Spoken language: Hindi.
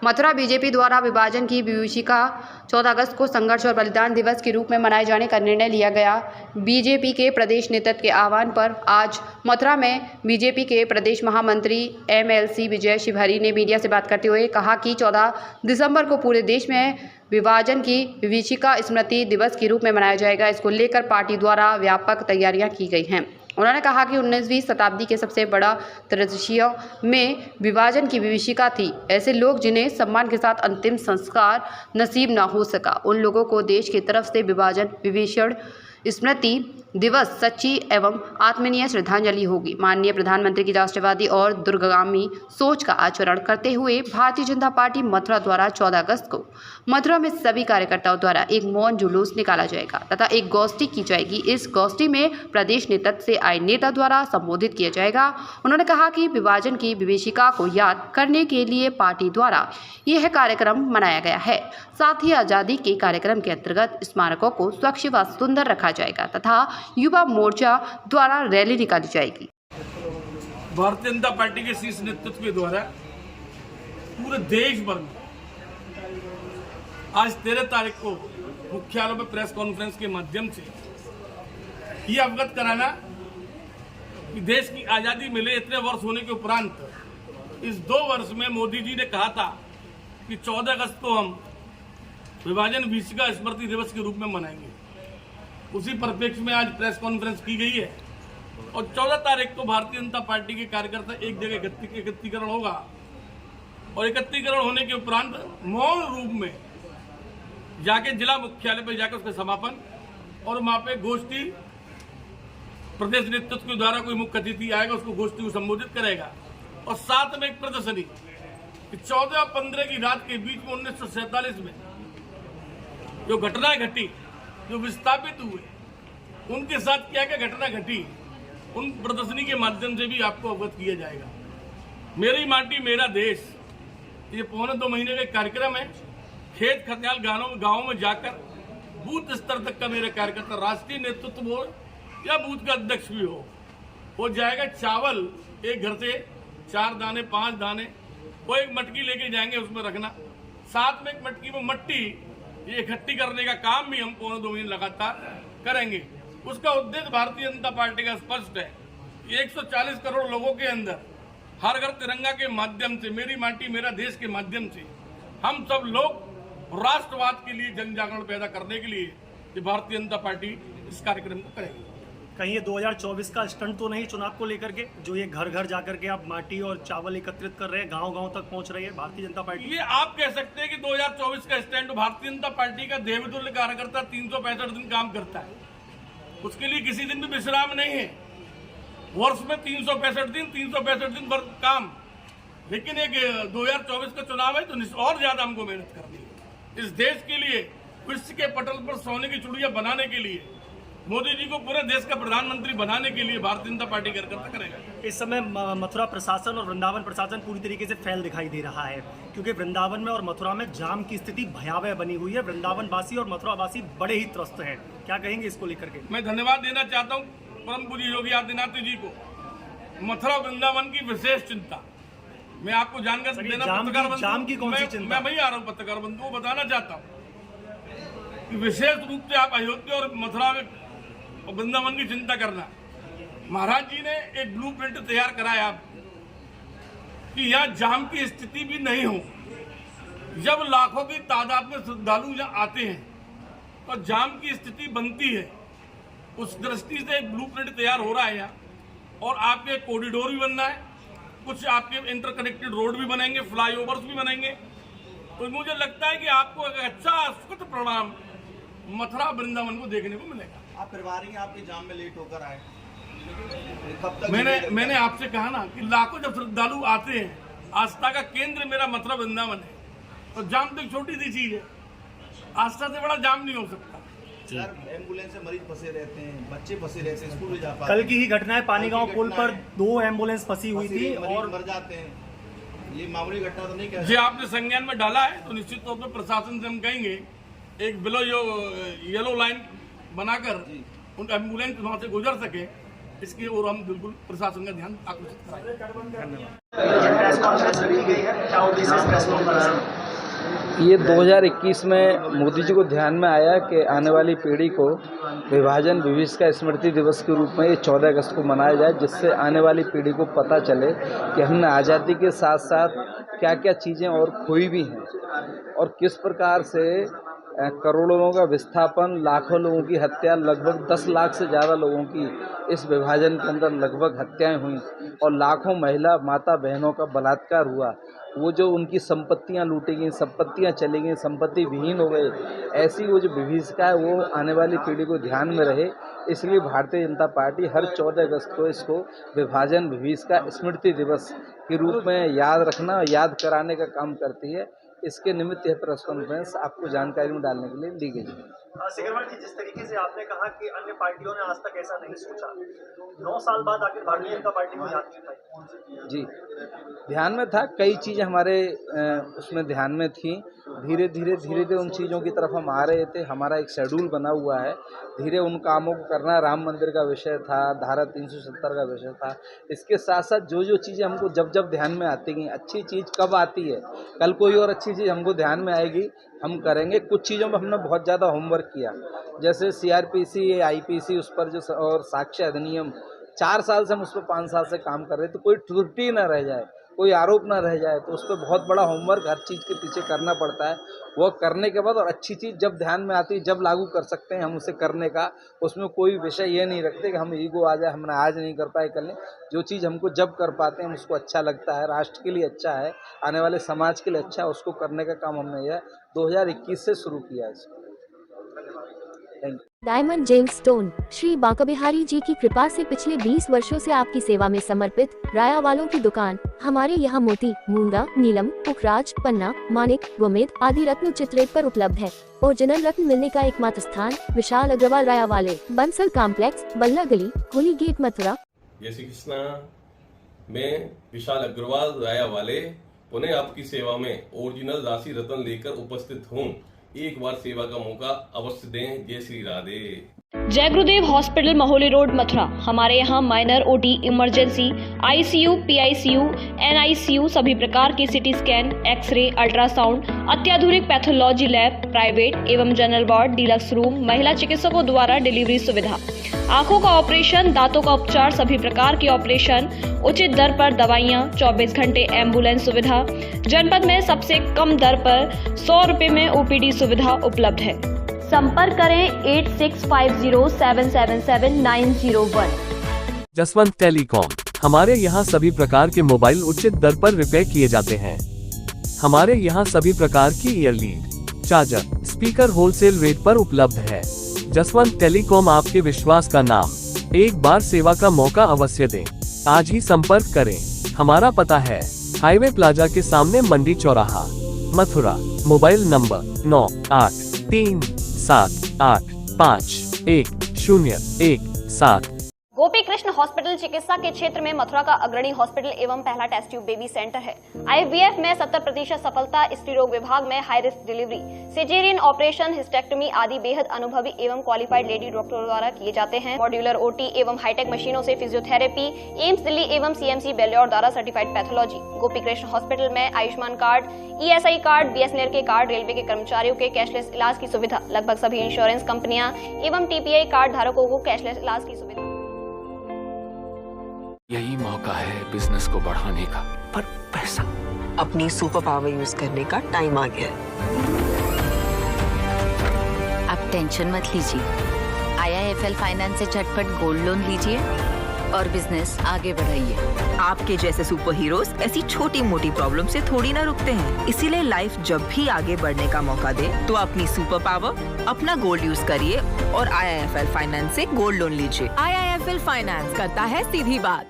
मथुरा बीजेपी द्वारा विभाजन की विभीषिका 14 अगस्त को संघर्ष और बलिदान दिवस के रूप में मनाए जाने का निर्णय लिया गया। बीजेपी के प्रदेश नेतृत्व के आह्वान पर आज मथुरा में बीजेपी के प्रदेश महामंत्री MLC विजय शिवहरी ने मीडिया से बात करते हुए कहा कि 14 दिसंबर को पूरे देश में विभाजन की विभीषिका स्मृति दिवस के रूप में मनाया जाएगा। इसको लेकर पार्टी द्वारा व्यापक तैयारियां की गई हैं। उन्होंने कहा कि 19वीं शताब्दी के सबसे बड़ा त्रस्तियों में विभाजन की विभीषिका थी। ऐसे लोग जिन्हें सम्मान के साथ अंतिम संस्कार नसीब ना हो सका, उन लोगों को देश की तरफ से विभाजन विभीषण स्मृति दिवस सच्ची एवं आत्मीय श्रद्धांजलि होगी। माननीय प्रधानमंत्री की राष्ट्रवादी और दूरगामी सोच का आचरण करते हुए भारतीय जनता पार्टी मथुरा द्वारा 14 अगस्त को मथुरा में सभी कार्यकर्ताओं द्वारा एक मौन जुलूस निकाला जाएगा तथा एक गोष्ठी की जाएगी। इस गोष्ठी में प्रदेश नेतृत्व से आए नेता द्वारा संबोधित किया जाएगा। उन्होंने कहा कि विभाजन की विभीषिका को याद करने के लिए पार्टी द्वारा यह कार्यक्रम मनाया गया है। साथ ही आज़ादी के कार्यक्रम के अंतर्गत स्मारकों को स्वच्छ व सुंदर रखा जाएगा तथा युवा मोर्चा द्वारा रैली निकाली जाएगी। भारतीय जनता पार्टी के शीर्ष नेतृत्व के द्वारा पूरे देश भर में आज 13 तारीख को मुख्यालय में प्रेस कॉन्फ्रेंस के माध्यम से ये अवगत कराना कि देश की आजादी मिले इतने वर्ष होने के उपरांत इस 2 वर्ष में मोदी जी ने कहा था कि 14 अगस्त को हम विभाजन विभीषिका स्मृति दिवस के रूप में मनाएंगे। उसी परिप्रेक्ष्य में आज प्रेस कॉन्फ्रेंस की गई है और 14 तारीख को भारतीय जनता पार्टी के कार्यकर्ता एक जगह एकत्रीकरण होगा और एकत्रीकरण होने के उपरांत मौन रूप में जाके जिला मुख्यालय पर जाकर उसका समापन और वहां पे गोष्ठी प्रदेश नेतृत्व के द्वारा कोई मुख्य अतिथि आएगा, उसको गोष्ठी को संबोधित करेगा और साथ में एक प्रदर्शनी 14 और 15 की रात के बीच में 1947 में जो घटनाएं घटी, जो विस्थापित हुए, उनके साथ क्या क्या घटना घटी, उन प्रदर्शनी के माध्यम से भी आपको अवगत किया जाएगा। मेरी माटी मेरा देश, ये 1.25 महीने का कार्यक्रम है। खेत खतियाल गांवों में जाकर बूथ स्तर तक का मेरे कार्यकर्ता, राष्ट्रीय नेतृत्व हो या बूथ का अध्यक्ष भी हो जाएगा। चावल एक घर से 4 दाने 5 दाने वो एक मटकी लेके जाएंगे, उसमें रखना। साथ में एक मटकी में मट्टी ये इकट्ठी करने का काम भी हम 1.25 महीने लगातार करेंगे। उसका उद्देश्य भारतीय जनता पार्टी का स्पष्ट है। 140 करोड़ लोगों के अंदर हर घर तिरंगा के माध्यम से, मेरी माटी मेरा देश के माध्यम से हम सब लोग राष्ट्रवाद के लिए जन जागरण पैदा करने के लिए ये भारतीय जनता पार्टी इस कार्यक्रम को करेगी। कहीं ये 2024 का स्टंट तो नहीं चुनाव को लेकर के, जो ये घर घर जाकर के आप माटी और चावल एकत्रित कर रहे हैं, गांव-गांव तक पहुंच रही है भारतीय जनता पार्टी? ये आप कह सकते हैं कि 2024 का स्टंट। भारतीय जनता पार्टी का देवतुल्य कार्यकर्ता 365 दिन काम करता है, उसके लिए किसी दिन भी विश्राम नहीं है। वर्ष में 365 दिन भर काम। लेकिन एक 2024 का चुनाव है तो और ज्यादा हमको मेहनत करनी है। इस देश के लिए विश्व के पटल पर सोने की चिड़िया बनाने के लिए, मोदी जी को पूरे देश का प्रधानमंत्री बनाने के लिए भारतीय जनता पार्टी कार्यकर्ता करेगा। इस समय मथुरा प्रशासन और वृंदावन प्रशासन पूरी तरीके से फैल दिखाई दे रहा है, क्योंकि वृंदावन में और मथुरा में जाम की स्थिति भयावह बनी हुई है। वृंदावन वासी और मथुरा वासी बड़े ही त्रस्त हैं। क्या कहेंगे इसको लेकर के? मैं धन्यवाद देना चाहता हूँ परम पूज्य योगी आदित्यनाथ जी को। मथुरा वृंदावन की विशेष चिंता मैं आपको जानकर देना, जाम की कौन सी चिंता? मैं वही आ रहा हूँ पत्रकार बंधु को बताना चाहता हूँ कि विशेष रूप से आप अयोध्या और मथुरा में वृंदावन की चिंता करना। महाराज जी ने एक ब्लूप्रिंट तैयार कराया कि यहाँ जाम की स्थिति भी नहीं हो। जब लाखों की तादाद में श्रद्धालु यहाँ आते हैं तो जाम की स्थिति बनती है। उस दृष्टि से एक ब्लूप्रिंट तैयार हो रहा है यहाँ, और आपके कॉरिडोर भी बनना है, कुछ आपके इंटरकनेक्टेड रोड भी बनेंगे, फ्लाईओवर्स भी बनेंगे। तो मुझे लगता है कि आपको एक अच्छा सुखद परिणाम मथुरा वृंदावन को देखने को मिलेगा। आप परिवार आपके जाम में लेट होकर आए, कब तक? मैंने आपसे कहा ना कि लाखों जब श्रद्धालु आते हैं, आस्था का केंद्र मेरा मथुरा वृंदावन है, तो जाम तो एक छोटी सी चीज है, आस्था से बड़ा जाम नहीं हो सकता। सर, एम्बुलेंस से मरीज फंसे रहते हैं, बच्चे फंसे रहते हैं, स्कूल में जा पाते। कल की ही घटना है, पानीगांव पुल पर 2 एम्बुलेंस फंसी हुई थी और मर जाते हैं। ये मामूली घटना तो नहीं? जी आपने संज्ञान में डाला है तो निश्चित तौर पर प्रशासन से हम कहेंगे एक बिलो येलो लाइन बनाकर उन एम्बुलेंस वहां से गुजर सके, इसकी ओर हम बिल्कुल प्रशासन का ध्यान आकर्षित कराएंगे। धन्यवाद। ये 2021 में मोदी जी को ध्यान में आया कि आने वाली पीढ़ी को विभाजन विभीषिका स्मृति दिवस के रूप में ये 14 अगस्त को मनाया जाए, जिससे आने वाली पीढ़ी को पता चले कि हमने आज़ादी के साथ साथ क्या क्या चीज़ें और खोई भी हैं और किस प्रकार से करोड़ों लोगों का विस्थापन, लाखों लोगों की हत्या, लगभग 10 लाख से ज़्यादा लोगों की इस विभाजन के अंदर लगभग हत्याएं हुई और लाखों महिला माता बहनों का बलात्कार हुआ। वो जो उनकी संपत्तियां लूटी गई, संपत्तियां चली गई, संपत्ति विहीन हो गए, ऐसी वो जो विभीषिका है वो आने वाली पीढ़ी को ध्यान में रहे, इसलिए भारतीय जनता पार्टी हर 14 अगस्त को इसको विभाजन विभीषिका स्मृति दिवस के रूप में याद रखना और याद कराने का काम करती है। इसके निमित्त यह प्रेस कॉन्फ्रेंस आपको जानकारी में डालने के लिए दी गई है। सिकरवार जी, जिस तरीके से आपने कहा कि अन्य पार्टियों ने आज तक ऐसा नहीं सोचा, 9 साल बाद आखिर भारतीय जनता पार्टी को याद क्यों था? जी, ध्यान में था, कई चीज़ें हमारे उसमें ध्यान में थी। धीरे धीरे उन चीज़ों की तरफ हम आ रहे थे। हमारा एक शेड्यूल बना हुआ है, धीरे उन कामों को करना। राम मंदिर का विषय था, धारा 370 का विषय था। इसके साथ साथ जो चीज़ें हमको जब ध्यान में आती गई, अच्छी चीज़ कब आती है, कल कोई और अच्छी चीज़ हमको ध्यान में आएगी, हम करेंगे। कुछ चीज़ों में हमने बहुत ज़्यादा होमवर्क किया, जैसे CRPC, IPC, उस पर जो और साक्ष्य अधिनियम 4 साल से हम उस पर 5 साल से काम कर रहे थे, कोई त्रुटि न रह जाए, कोई आरोप ना रह जाए, तो उस पर बहुत बड़ा होमवर्क हर चीज़ के पीछे करना पड़ता है। वो करने के बाद और अच्छी चीज़ जब ध्यान में आती है, जब लागू कर सकते हैं हम उसे करने का, उसमें कोई विषय ये नहीं रखते कि हम ईगो आ जाए, हमने आज नहीं कर पाए कल नहीं। जो चीज़ हमको जब कर पाते हैं हम उसको अच्छा लगता है, राष्ट्र के लिए अच्छा है, आने वाले समाज के लिए अच्छा है, उसको करने का काम हमने यह 2021 से शुरू किया है। Thank you. Diamond gems stone Shri Bankabihari ji की कृपा से पिछले 20 वर्षों से आपकी सेवा में समर्पित राया वालों की दुकान। हमारे यहाँ मोती, मूंगा, नीलम, पुखराज, पन्ना, मानिक, गोमेद आदि रत्न उचित रेट पर उपलब्ध है। ओरिजिनल रत्न मिलने का एकमात्र स्थान विशाल अग्रवाल राया वाले, बंसल कॉम्प्लेक्स, बल्ला गली, होली गेट, मथुरा। जय श्री कृष्णा। मैं विशाल अग्रवाल राया वाले पुनः आपकी सेवा में ओरिजिनल राशि रत्न लेकर उपस्थित हूँ। एक बार सेवा का मौका अवश्य दें। जय श्री राधे। जय गुरुदेव हॉस्पिटल, महोली रोड, मथुरा। हमारे यहाँ minor, OT, emergency, ICU, PICU, NICU, सभी प्रकार के CT स्कैन, एक्सरे, अल्ट्रासाउंड, अत्याधुनिक पैथोलॉजी लैब, प्राइवेट एवं जनरल वार्ड, डीलक्स रूम, महिला चिकित्सकों द्वारा डिलीवरी सुविधा, आंखों का ऑपरेशन, दांतों का उपचार, सभी प्रकार के ऑपरेशन, उचित दर पर दवाइयाँ, 24 घंटे एम्बुलेंस सुविधा। जनपद में सबसे कम दर पर 100 रुपए में OPD सुविधा उपलब्ध है। संपर्क करें 8650777901। जसवंत टेलीकॉम। हमारे यहाँ सभी प्रकार के मोबाइल उचित दर पर रिपेयर किए जाते हैं। हमारे यहाँ सभी प्रकार की ईयरलीड, चार्जर, स्पीकर होलसेल रेट पर उपलब्ध है। जसवंत टेलीकॉम आपके विश्वास का नाम। एक बार सेवा का मौका अवश्य दें। आज ही संपर्क करें। हमारा पता है हाईवे प्लाजा के सामने, मंडी चौराहा, Mathura. Mobile number 9837851017। Gopi Krishna hospital चिकित्सा के क्षेत्र में मथुरा का अग्रणी हॉस्पिटल एवं पहला टेस्ट ट्यूब बेबी सेंटर है। IVF में 70% सफलता, स्त्री रोग विभाग में high risk delivery, caesarean operation, hysterectomy आदि बेहद अनुभवी एवं क्वालिफाइड लेडी डॉक्टरों द्वारा किए जाते हैं। मॉड्यूलर OT एवं हाईटेक मशीनों से फिजियोथेरेपी, एम्स दिल्ली एवं CMC बेल्योर द्वारा सर्टिफाइड पैथोलॉजी। गोपी कृष्ण हॉस्पिटल में Ayushman card, ESI card, BSNL के कार्ड, रेलवे के कर्मचारियों के कैशलेस इलाज की सुविधा। लगभग सभी इंश्योरेंस कंपनियां एवं TPI कार्ड धारकों को कैशलेस इलाज की सुविधा। यही मौका है बिजनेस को बढ़ाने का। पर पैसा, अपनी सुपर पावर यूज करने का टाइम आ गया है। आप टेंशन मत लीजिए, IIFL फाइनेंस से झटपट गोल्ड लोन लीजिए और बिजनेस आगे बढ़ाइए। आपके जैसे सुपर हीरोज ऐसी छोटी मोटी प्रॉब्लम से थोड़ी ना रुकते हैं, इसीलिए लाइफ जब भी आगे बढ़ने का मौका दे तो अपनी सुपर पावर, अपना गोल्ड यूज करिए और IIFL फाइनेंस से गोल्ड लोन लीजिए। IIFL फाइनेंस करता है सीधी बात।